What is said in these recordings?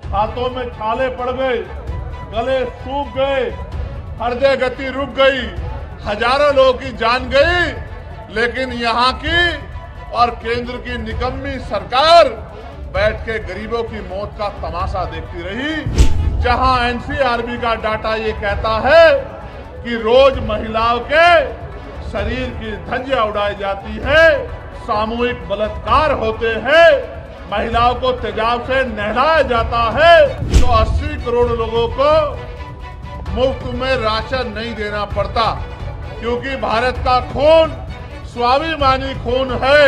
हाथों में छाले पड़ गए, गले सूख गए, हृदय गति रुक गई, हजारों लोगों की जान गई। लेकिन यहाँ की और केंद्र की निकम्मी सरकार बैठ के गरीबों की मौत का तमाशा देखती रही। जहां एनसीआरबी का डाटा ये कहता है कि रोज महिलाओं के शरीर की धज्जियां उड़ाई जाती है, सामूहिक बलात्कार होते हैं, महिलाओं को तेजाब से नहलाया जाता है, तो 80 करोड़ लोगों को मुफ्त में राशन नहीं देना पड़ता, क्योंकि भारत का खून स्वाभिमानी खून है।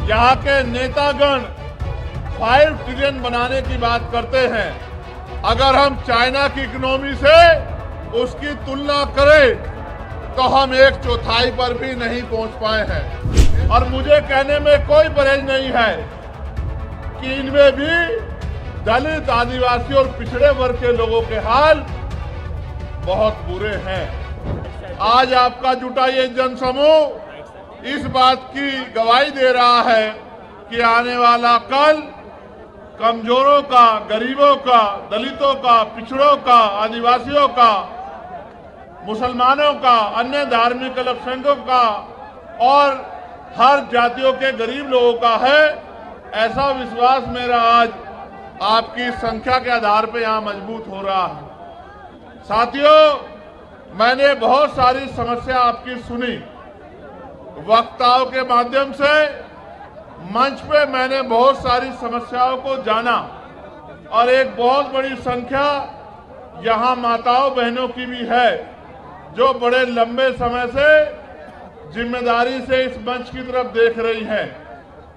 यहाँ के नेतागण 5 ट्रिलियन बनाने की बात करते हैं। अगर हम चाइना की इकोनॉमी से उसकी तुलना करें तो हम 1/4 पर भी नहीं पहुंच पाए हैं। और मुझे कहने में कोई परहेज नहीं है कि इनमें भी दलित, आदिवासी और पिछड़े वर्ग के लोगों के हाल बहुत बुरे हैं। आज आपका जुटा ये जनसमूह इस बात की गवाही दे रहा है कि आने वाला कल कमजोरों का, गरीबों का, दलितों का, पिछड़ों का, आदिवासियों का, मुसलमानों का, अन्य धार्मिक अल्पसंख्यकों का और हर जातियों के गरीब लोगों का है। ऐसा विश्वास मेरा आज आपकी संख्या के आधार पर यहाँ मजबूत हो रहा है। साथियों, मैंने बहुत सारी समस्या आपकी सुनी, वक्ताओं के माध्यम से मंच पे मैंने बहुत सारी समस्याओं को जाना और एक बहुत बड़ी संख्या यहाँ माताओं बहनों की भी है जो बड़े लंबे समय से जिम्मेदारी से इस मंच की तरफ देख रही हैं।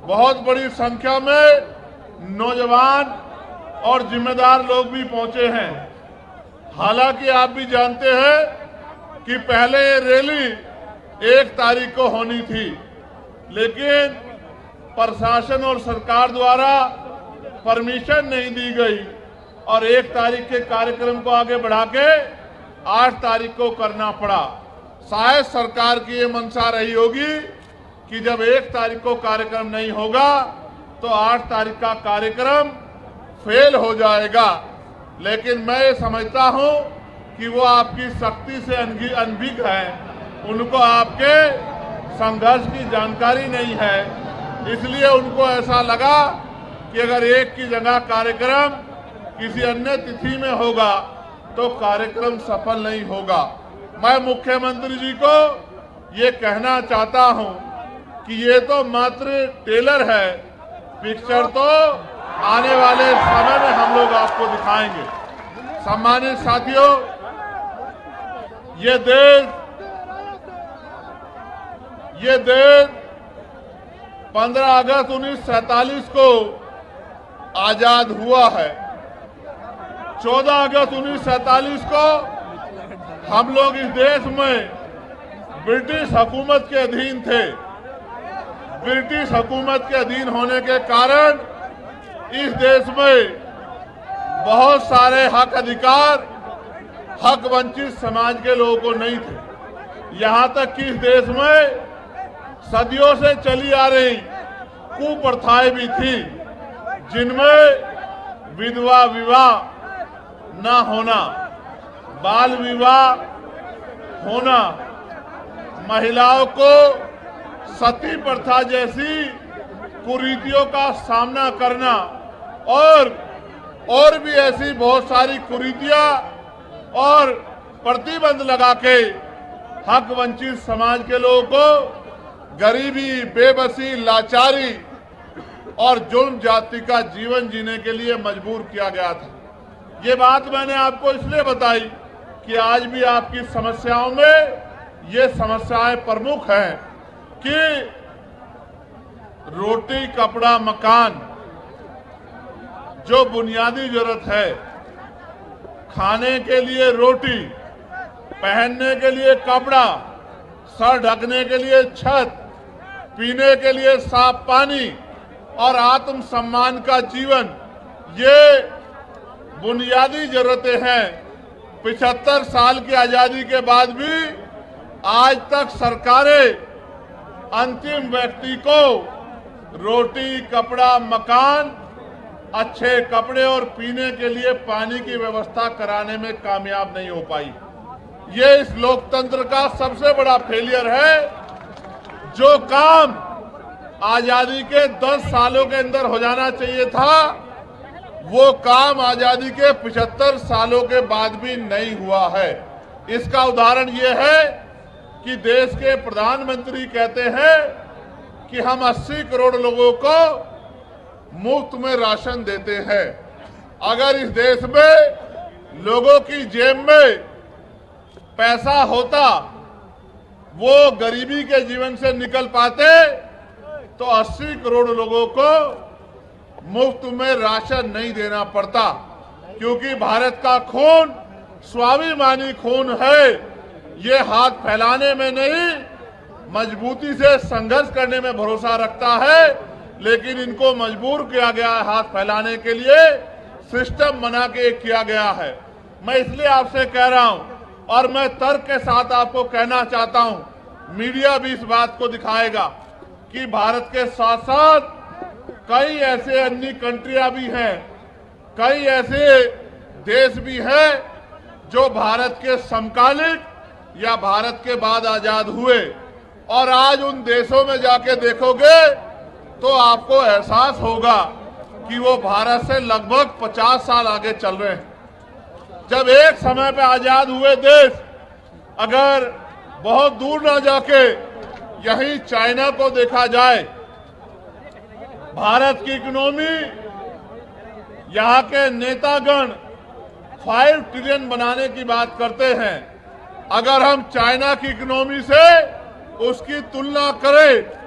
बहुत बड़ी संख्या में नौजवान और जिम्मेदार लोग भी पहुंचे हैं। हालांकि आप भी जानते हैं कि पहले ये रैली 1 तारीख को होनी थी, लेकिन प्रशासन और सरकार द्वारा परमिशन नहीं दी गई और 1 तारीख के कार्यक्रम को आगे बढ़ा के 8 तारीख को करना पड़ा। शायद सरकार की ये मंशा रही होगी कि जब 1 तारीख को कार्यक्रम नहीं होगा तो 8 तारीख का कार्यक्रम फेल हो जाएगा। लेकिन मैं ये समझता हूं कि वो आपकी शक्ति से अनभिज्ञ है, उनको आपके संघर्ष की जानकारी नहीं है, इसलिए उनको ऐसा लगा कि अगर 1 की जगह कार्यक्रम किसी अन्य तिथि में होगा तो कार्यक्रम सफल नहीं होगा। मैं मुख्यमंत्री जी को ये कहना चाहता हूं कि ये तो मात्र टेलर है, पिक्चर तो आने वाले समय में हम लोग आपको दिखाएंगे। सम्मानित साथियों, ये देश 15 अगस्त 1947 को आजाद हुआ है। 14 अगस्त 1947 को हम लोग इस देश में ब्रिटिश हुकूमत के अधीन थे। ब्रिटिश हुकूमत के अधीन होने के कारण इस देश में बहुत सारे हक अधिकार हक वंचित समाज के लोगों को नहीं थे। यहाँ तक कि इस देश में सदियों से चली आ रही कुप्रथाएं भी थी, जिनमें विधवा विवाह न होना, बाल विवाह होना, महिलाओं को सती प्रथा जैसी कुरीतियों का सामना करना और भी ऐसी बहुत सारी कुरीतियां और प्रतिबंध लगा के हक वंचित समाज के लोगों को गरीबी, बेबसी, लाचारी और जुल्म जाति का जीवन जीने के लिए मजबूर किया गया था। ये बात मैंने आपको इसलिए बताई कि आज भी आपकी समस्याओं में ये समस्याएं प्रमुख हैं कि रोटी, कपड़ा, मकान जो बुनियादी जरूरत है, खाने के लिए रोटी, पहनने के लिए कपड़ा, सर ढकने के लिए छत, पीने के लिए साफ पानी और आत्म सम्मान का जीवन, ये बुनियादी जरूरतें हैं। 75 साल की आजादी के बाद भी आज तक सरकारें अंतिम व्यक्ति को रोटी, कपड़ा, मकान अच्छे कपड़े और पीने के लिए पानी की व्यवस्था कराने में कामयाब नहीं हो पाई। ये इस लोकतंत्र का सबसे बड़ा फेलियर है। जो काम आजादी के 10 सालों के अंदर हो जाना चाहिए था, वो काम आजादी के 75 सालों के बाद भी नहीं हुआ है। इसका उदाहरण ये है कि देश के प्रधानमंत्री कहते हैं कि हम 80 करोड़ लोगों को मुफ्त में राशन देते हैं। अगर इस देश में लोगों की जेब में पैसा होता, वो गरीबी के जीवन से निकल पाते, तो 80 करोड़ लोगों को मुफ्त में राशन नहीं देना पड़ता। क्योंकि भारत का खून स्वाभिमानी खून है। ये हाथ फैलाने में नहीं, मजबूती से संघर्ष करने में भरोसा रखता है। लेकिन इनको मजबूर किया गया है हाथ फैलाने के लिए, सिस्टम बना के किया गया है। मैं इसलिए आपसे कह रहा हूं और मैं तर्क के साथ आपको कहना चाहता हूं, मीडिया भी इस बात को दिखाएगा कि भारत के साथ साथ कई ऐसे अन्य कंट्रियां भी हैं, कई ऐसे देश भी हैं जो भारत के समकालिक या भारत के बाद आजाद हुए। और आज उन देशों में जाके देखोगे तो आपको एहसास होगा कि वो भारत से लगभग 50 साल आगे चल रहे हैं। जब एक समय पे आजाद हुए देश अगर बहुत दूर ना जाके यहीं चाइना को देखा जाए, भारत की इकोनॉमी, यहाँ के नेतागण 5 ट्रिलियन बनाने की बात करते हैं। अगर हम चाइना की इकोनॉमी से उसकी तुलना करें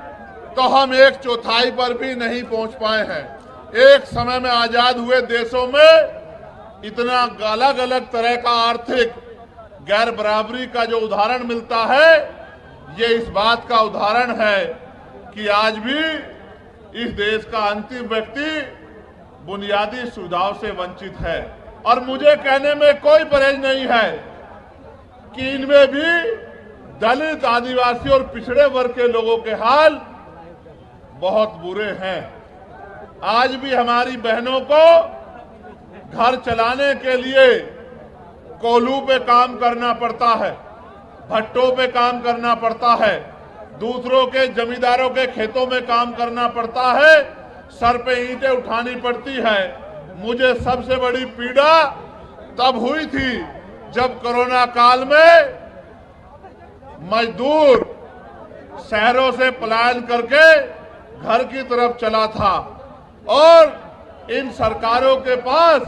तो हम 1/4 पर भी नहीं पहुंच पाए हैं। एक समय में आजाद हुए देशों में इतना अलग अलग तरह का आर्थिक गैर बराबरी का जो उदाहरण मिलता है, ये इस बात का उदाहरण है कि आज भी इस देश का अंतिम व्यक्ति बुनियादी सुविधाओं से वंचित है। और मुझे कहने में कोई परहेज नहीं है कि इनमें भी दलित, आदिवासी और पिछड़े वर्ग के लोगों के हाल बहुत बुरे हैं। आज भी हमारी बहनों को घर चलाने के लिए कोल्हू पे काम करना पड़ता है, भट्टों पे काम करना पड़ता है, दूसरों के जमींदारों के खेतों में काम करना पड़ता है, सर पे ईंटें उठानी पड़ती है। मुझे सबसे बड़ी पीड़ा तब हुई थी जब कोरोना काल में मजदूर शहरों से पलायन करके घर की तरफ चला था और इन सरकारों के पास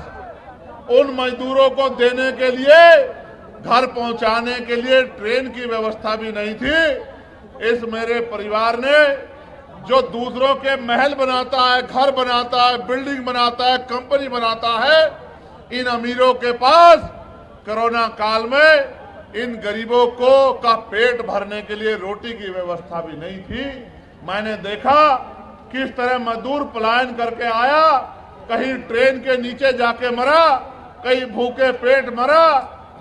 उन मजदूरों को देने के लिए, घर पहुंचाने के लिए ट्रेन की व्यवस्था भी नहीं थी। इस मेरे परिवार ने जो दूसरों के महल बनाता है, घर बनाता है, बिल्डिंग बनाता है, कंपनी बनाता है, इन अमीरों के पास कोरोना काल में इन गरीबों को का पेट भरने के लिए रोटी की व्यवस्था भी नहीं थी। मैंने देखा किस तरह मजदूर पलायन करके आया, कहीं ट्रेन के नीचे जाके मरा, कहीं भूखे पेट मरा,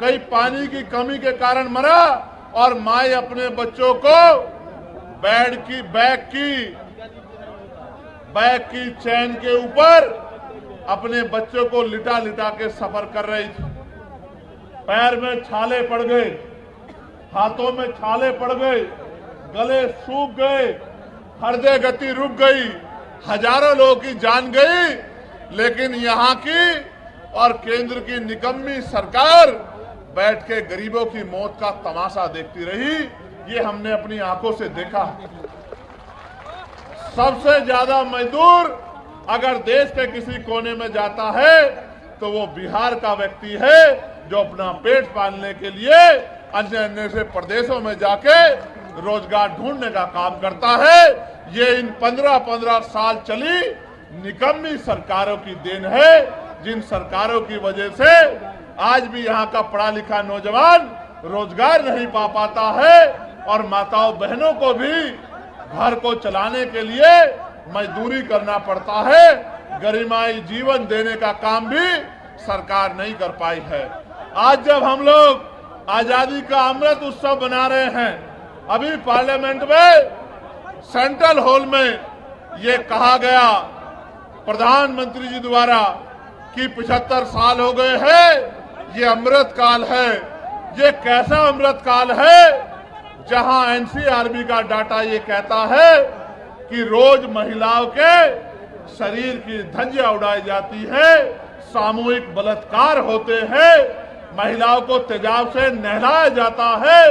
कहीं पानी की कमी के कारण मरा, और माए अपने बच्चों को बैग की चैन के ऊपर अपने बच्चों को लिटा लिटा के सफर कर रही थी। पैर में छाले पड़ गए, हाथों में छाले पड़ गए, गले सूख गए, हृदय गति रुक गई, हजारों लोगों की जान गई। लेकिन यहाँ की और केंद्र की निकम्मी सरकार बैठ के गरीबों की मौत का तमाशा देखती रही। ये हमने अपनी आंखों से देखा। सबसे ज्यादा मजदूर अगर देश के किसी कोने में जाता है तो वो बिहार का व्यक्ति है, जो अपना पेट पालने के लिए अन्य अन्य से प्रदेशों में जाके रोजगार ढूंढने का काम करता है। ये इन 15-15 साल चली निकम्मी सरकारों की देन है, जिन सरकारों की वजह से आज भी यहाँ का पढ़ा लिखा नौजवान रोजगार नहीं पा पाता है और माताओं बहनों को भी घर को चलाने के लिए मजदूरी करना पड़ता है। गरिमाई जीवन देने का काम भी सरकार नहीं कर पाई है। आज जब हम लोग आजादी का अमृत उत्सव बना रहे हैं, अभी पार्लियामेंट में सेंट्रल हॉल में ये कहा गया प्रधानमंत्री जी द्वारा कि 75 साल हो गए हैं, ये अमृत काल है। ये कैसा अमृत काल है जहां एनसीआरबी का डाटा ये कहता है कि रोज महिलाओं के शरीर की धज्जियां उड़ाई जाती है, सामूहिक बलात्कार होते हैं, महिलाओं को तेजाब से नहलाया जाता है।